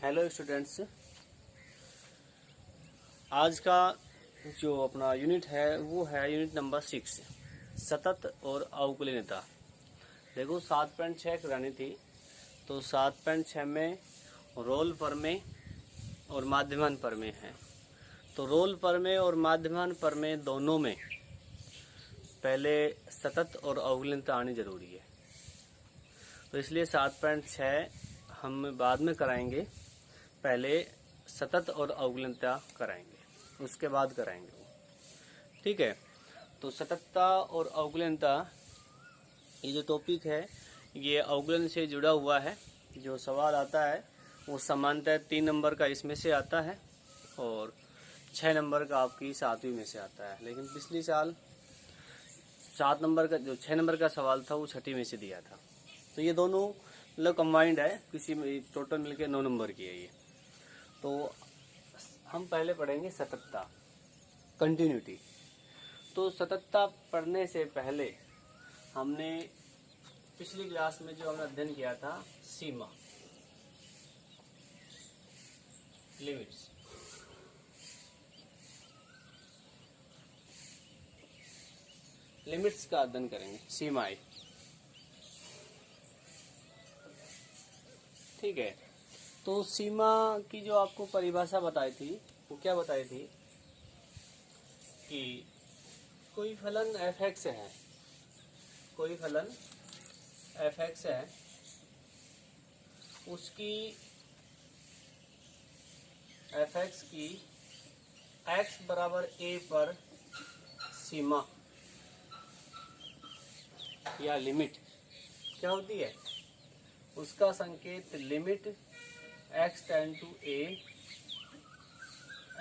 Hello students, आज का जो अपना यूनिट है वो है यूनिट नंबर 6, सतत और अवकुलनीयता। देखो 7.6 करानी थी, तो 7.6 में रोल प्रमेय और माध्यमान प्रमेय है। तो रोल प्रमेय और माध्यमान प्रमेय दोनों में पहले सतत और अवकुलनीयता आनी जरूरी है। तो इसलिए 7.6 हम बाद में कराएंगे, पहले सतत और अवकुलनीयता कराएंगे, उसके बाद कराएंगे वो। ठीक है। तो सततता और अवकुलनीयता ये जो टॉपिक है ये अवकलन से जुड़ा हुआ है। जो सवाल आता है वो सामान्यतः 3 नंबर का इसमें से आता है और 6 नंबर का आपकी 7वीं में से आता है। लेकिन पिछली साल 7 नंबर का जो 6 नंबर का सवाल था वो 6वीं में से दिया था। तो ये दोनों मतलब कंबाइंड है, किसी में टोटल मिलके 9 नंबर की है ये। तो हम पहले पढ़ेंगे सततता, कंटिन्यूटी। तो सततता पढ़ने से पहले हमने पिछली क्लास में जो हमने अध्ययन किया था सीमा, लिमिट्स। लिमिट्स का अध्ययन करेंगे, सीमाएं। ठीक है। तो सीमा की जो आपको परिभाषा बताई थी वो क्या बताई थी कि कोई फलन f(x) है, कोई फलन f(x) है, उसकी f(x) की x बराबर a पर सीमा या लिमिट क्या होती है, उसका संकेत limit x tend to a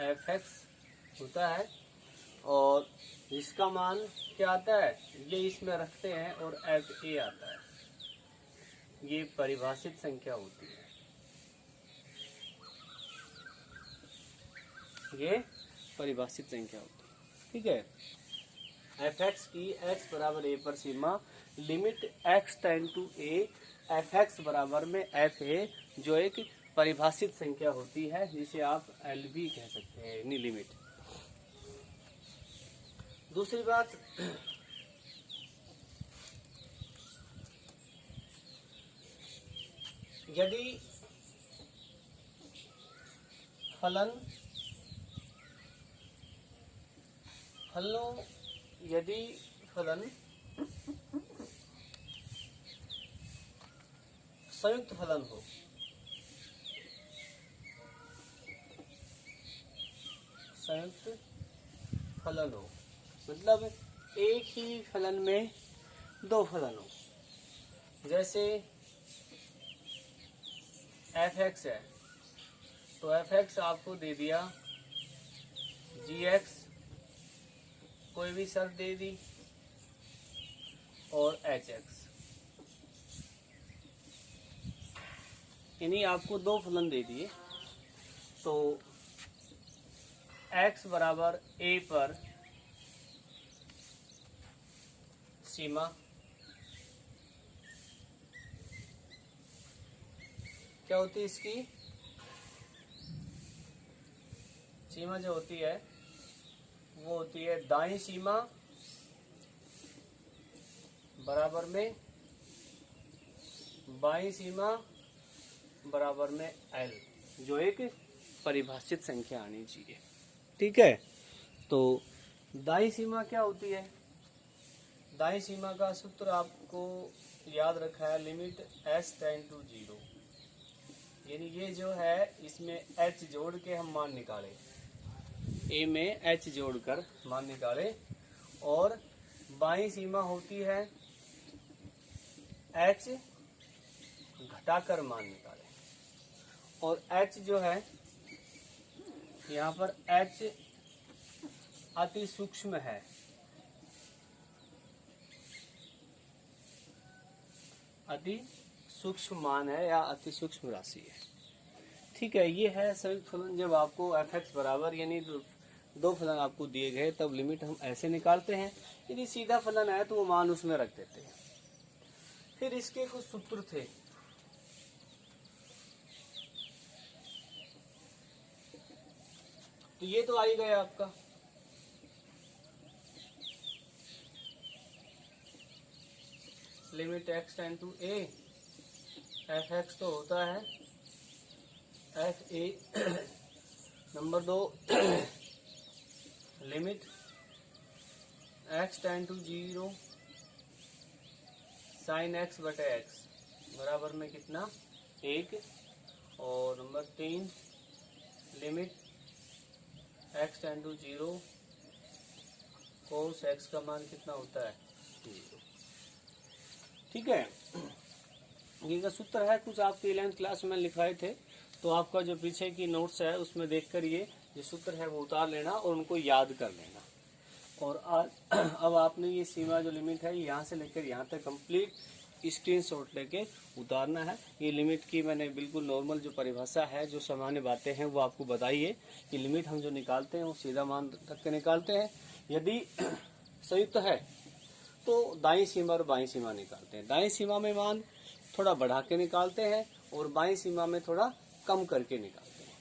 f(x) होता है। और इसका मान क्या आता है, ये इसमें रखते हैं और fa आता है। ये परिभाषित संख्या होती है, ये परिभाषित संख्या होती है। ठीक है। f(x) की x बराबर a पर सीमा, limit x tend to a f(x) बराबर में fa, जो एक परिभाषित संख्या होती है जिसे आप LB कह सकते हैं, यानी लिमिट। दूसरी बात, यदि फलन संयुक्त फलन हो, संयुक्त फलन हो मतलब एक ही फलन में दो फलन हो। जैसे f(x) है, तो f(x) आपको दे दिया g(x), कोई भी शर्त दे दी, और h(x), यानी आपको दो फलन दे दिए। तो x बराबर a पर सीमा क्या होती है, इसकी सीमा जो होती है वो होती है दाईं सीमा बराबर में बाईं सीमा बराबर में l, जो एक परिभाषित संख्या आनी चाहिए। ठीक है। तो दाईं सीमा क्या होती है, दाईं सीमा का सूत्र आपको याद रखा है, लिमिट s टेंड टू 0, यानी ये जो है इसमें h जोड़ के हम मान निकाले, a में h जोड़कर मान निकाले। और बाईं सीमा होती है h घटाकर मान निकाले। और h जो है यहाँ पर h अति सूक्ष्म है, अति सूक्ष्म मान है या अति सूक्ष्म राशि है। ठीक है। ये है संयुक्त फलन। जब आपको f(x) बराबर यानी दो फलन आपको दिए गए तब लिमिट हम ऐसे निकालते हैं। यदि सीधा फलन है तो वो मान उसमें रख देते हैं। फिर इसके कुछ सूत्र थे, तो ये तो आ ही गया आपका। Limit x tend to a, f x तो होता है f a. Number 2, limit x tend to 0 sine x बटे x बराबर में कितना 1। और number 3, limit x tend to 0 cos x का मान कितना होता है 0। ठीक है, ये का सूत्र है कुछ आपके 11th क्लास में लिखाए थे, तो आपका जो पीछे की नोट्स है उसमें देखकर ये जो सूत्र है वो उतार लेना और उनको याद कर लेना। और आज अब आपने ये सीमा जो लिमिट है यहाँ से लेकर यहाँ तक कंप्लीट स्क्रीनशॉट लेके उतारना है। ये लिमिट की मैंने बिल्कुल नॉर्मल जो परिभाषा है, जो सामान्य बातें हैं वो आपको बताई है कि लिमिट हम जो निकालते हैं वो सीधा मान रख के निकालते हैं। यदि संयुक्त है तो दाईं सीमा और बाईं सीमा निकालते हैं। दाईं सीमा में मान थोड़ा बढ़ा के निकालते हैं और बाईं सीमा में थोड़ा कम करके निकालते हैं।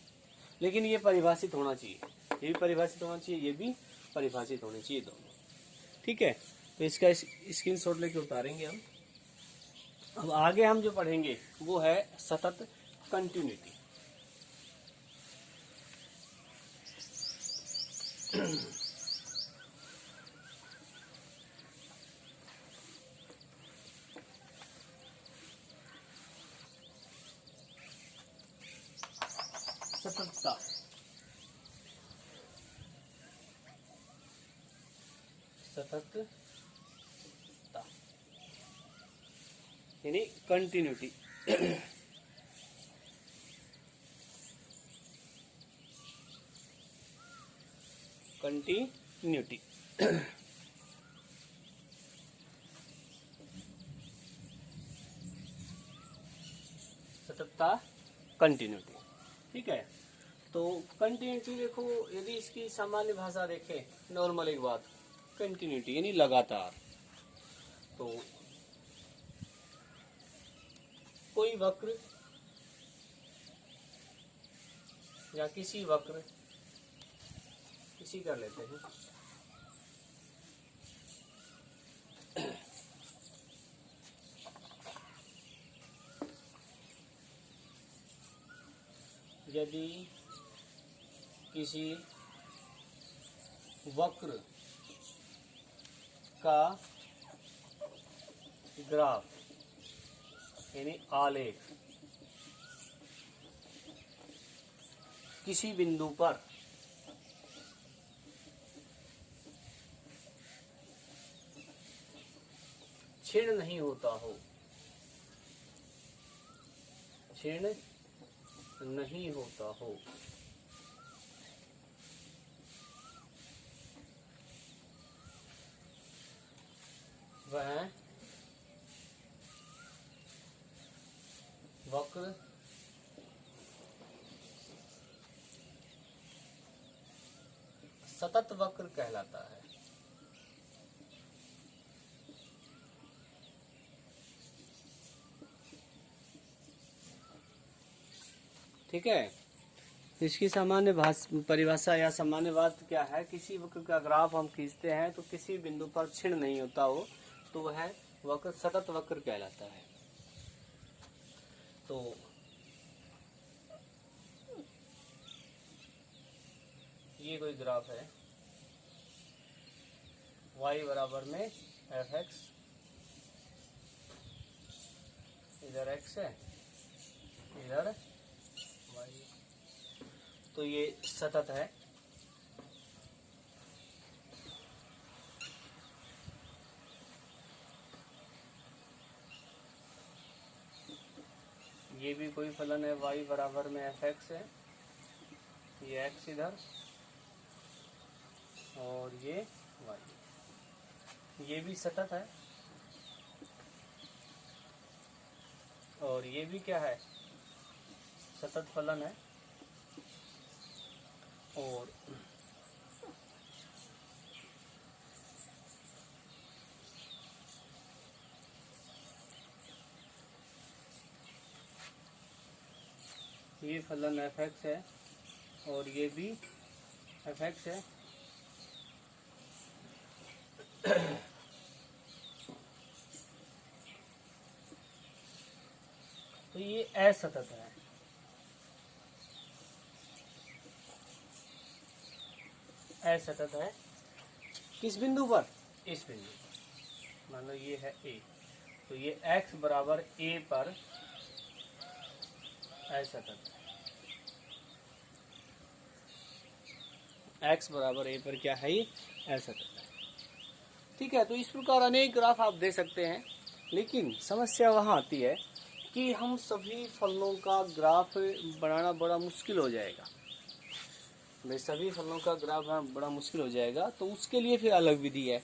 लेकिन ये परिभाषित होना चाहिए, ये भी परिभाषित होना चाहिए, ये भी परिभाषित होनी चाहिए दोनों। ठीक है, तो इसका स्क्रीनशॉट लेके उतारेंगे हम। अब आगे हम जो पढ़ेंगे वो है सतत कंटिन्यूटी। सततता, सततता यानी कंटिन्यूटी। Continuity सततता continuity. ठीक है, तो कंटिन्यूटी देखो, यदि इसकी सामान्य भाषा देखें, नॉर्मल एक बात, कंटिन्यूटी यानी लगातार। तो कोई वक्र या किसी वक्र, किसी कर लेते हैं, यदि किसी वक्र का ग्राफ यानी आलेख किसी बिंदु पर क्षीण नहीं होता हो, क्षीण नहीं होता हो, वह वक्र सतत वक्र कहलाता है। ठीक है, इसकी सामान्य परिभाषा या सामान्य बात क्या है, किसी वक्र का ग्राफ हम खींचते हैं तो किसी बिंदु पर क्षीण नहीं होता हो तो वह वक्र सतत वक्र कहलाता है। तो ये कोई ग्राफ है, y बराबर में एफ एक्स, इधर x है, इधर y, तो ये सतत है। ये भी कोई फलन है, y बराबर में एफ एक्स है, ये x इधर और ये y, ये भी सतत है। और ये भी क्या है, सतत फलन है। और ये फलन एफ एक्स है और ये भी एफ एक्स है तो ये असतत है, असतत है किस बिंदु पर, इस बिंदु पर। मान लो ये है ए, तो ये x बराबर a पर असतत है, x बराबर a पर क्या है, ये असतत है। ठीक है, तो इस प्रकार अनेक ग्राफ आप दे सकते हैं, लेकिन समस्या वहाँ आती है कि हम सभी फलनों का ग्राफ बनाना बड़ा मुश्किल हो जाएगा। भाई सभी फलनों का ग्राफ बनाना बड़ा मुश्किल हो जाएगा, तो उसके लिए फिर अलग विधि है।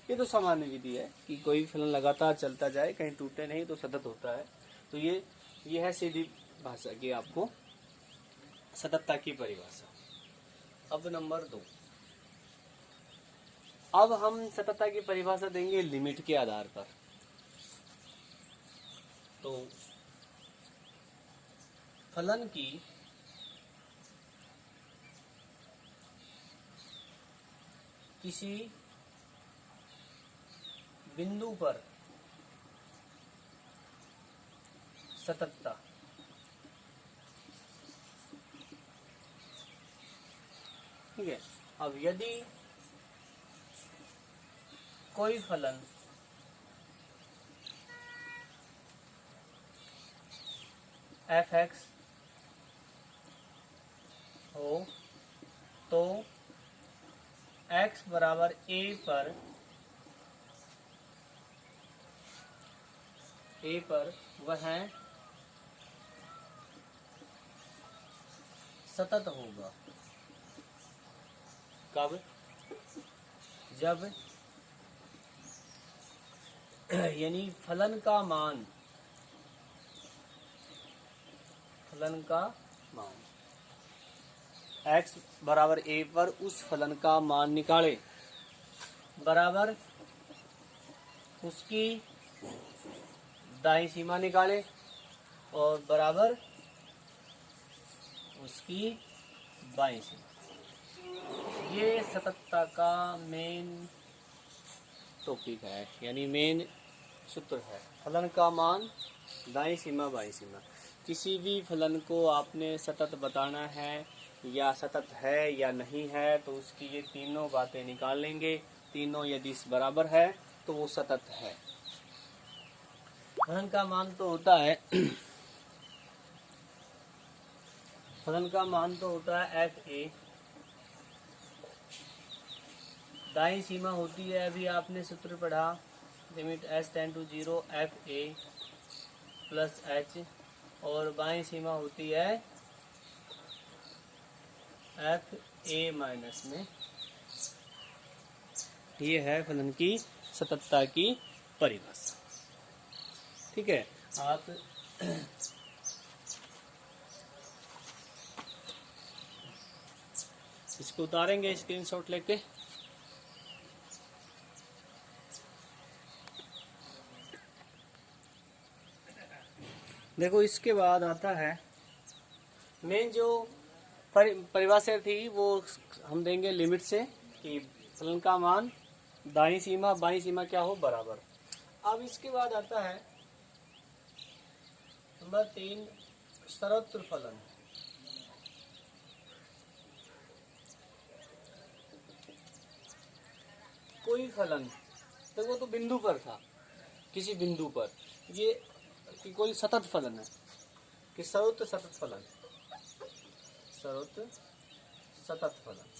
ये तो सामान्य विधि है कि कोई फलन लगातार चलता जाए, कहीं टूटे नहीं तो सतत होता है। तो ये है सीधी भाषा की आपको सततता की परिभाषा। अब नंबर 2, अब हम सततता की परिभाषा देंगे लिमिट के आधार पर। तो फलन की किसी बिंदु पर सततता, ठीक है। अब यदि कोई फलन एफ एक्स हो तो x बराबर a पर वह सतत होगा। कब, जब यानी फलन का मान x बराबर a पर उस फलन का मान निकाले, बराबर उसकी दाईं सीमा निकाले और बराबर उसकी बाईं सीमा। ये सततता का मेन टॉपिक है, यानी मेन सूत्र है। फलन का मान, दाईं सीमा, बाईं सीमा। किसी भी फलन को आपने सतत बताना है या सतत है या नहीं है, तो उसकी ये तीनों बातें निकाल लेंगे। तीनों यदि बराबर है तो वो सतत है। फलन का मान तो होता है फलन का मान तो होता है एफ ए, दाईं सीमा होती है, अभी आपने सूत्र पढ़ा, limit s tend to 0 f a plus h, और बाईं सीमा होती है एफ ए माइनस में। ये है फलन की सततता की परिभाषा। ठीक है, आप इसको उतारेंगे स्क्रीनशॉट लेके। देखो, इसके बाद आता है मेन जो परिभाषा थी, वो हम देंगे लिमिट से कि फलन का मान दाईं सीमा बाईं सीमा क्या हो, बराबर। अब इसके बाद आता है नंबर 3, सर्वत्र फलन। कोई फलन, देखो तो बिंदु पर था, किसी बिंदु पर ये कि कोई सतत फलन है कि सर्वत्र सतत फलन, सर्वत्र सतत फलन।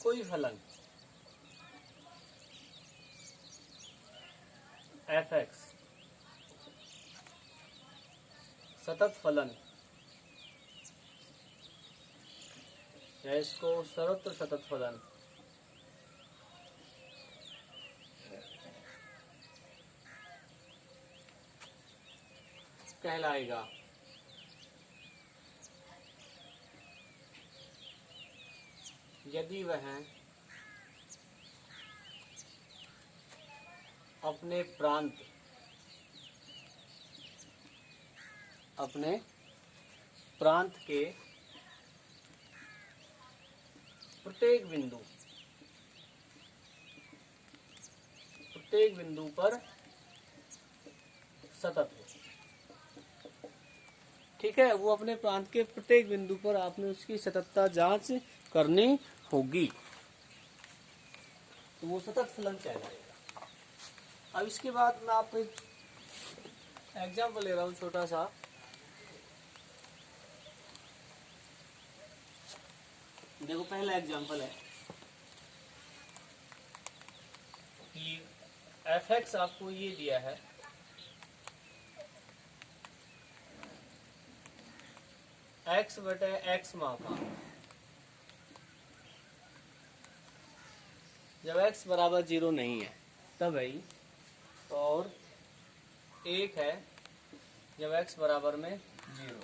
कोई फलन एफ एक्स सतत फलन, या इसको सर्वत्र सतत फलन कहलाएगा। यदि वह अपने प्रांत के प्रत्येक बिंदु पर सतत हो। ठीक है, वो अपने प्रांत के प्रत्येक बिंदु पर आपने उसकी सततता जांच करनी होगी, तो वो सतत फलन कहलाएगा। अब इसके बाद मैं आपको एक एग्जाम्पल ले रहा हूं छोटा सा। देखो पहला एग्जाम्पल है कि f(x) आपको ये दिया है, x बटे x मापा, जब x बराबर 0 नहीं है तब है, और 1 है जब x बराबर में 0।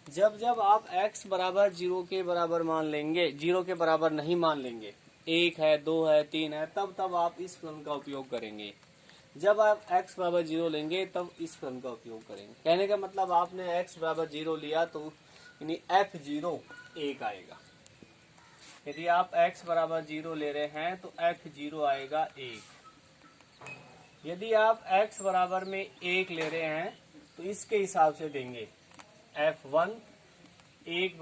जब जब आप x बराबर 0 के बराबर मान लेंगे, 0 के बराबर नहीं मान लेंगे, 1 है, 2 है, 3 है, तब आप इस फलन का उपयोग करेंगे। जब आप x बराबर 0 लेंगे तब इस फलन का उपयोग करेंगे। कहने का मतलब आपने x बराबर 0 लिया तो यानी f0 1 आएगा। यदि आप x बराबर 0 ले रहे हैं तो f0 आएगा 1। यदि आप x बराबर में 1 ले रहे हैं तो इसके हिसाब से देंगे f1 1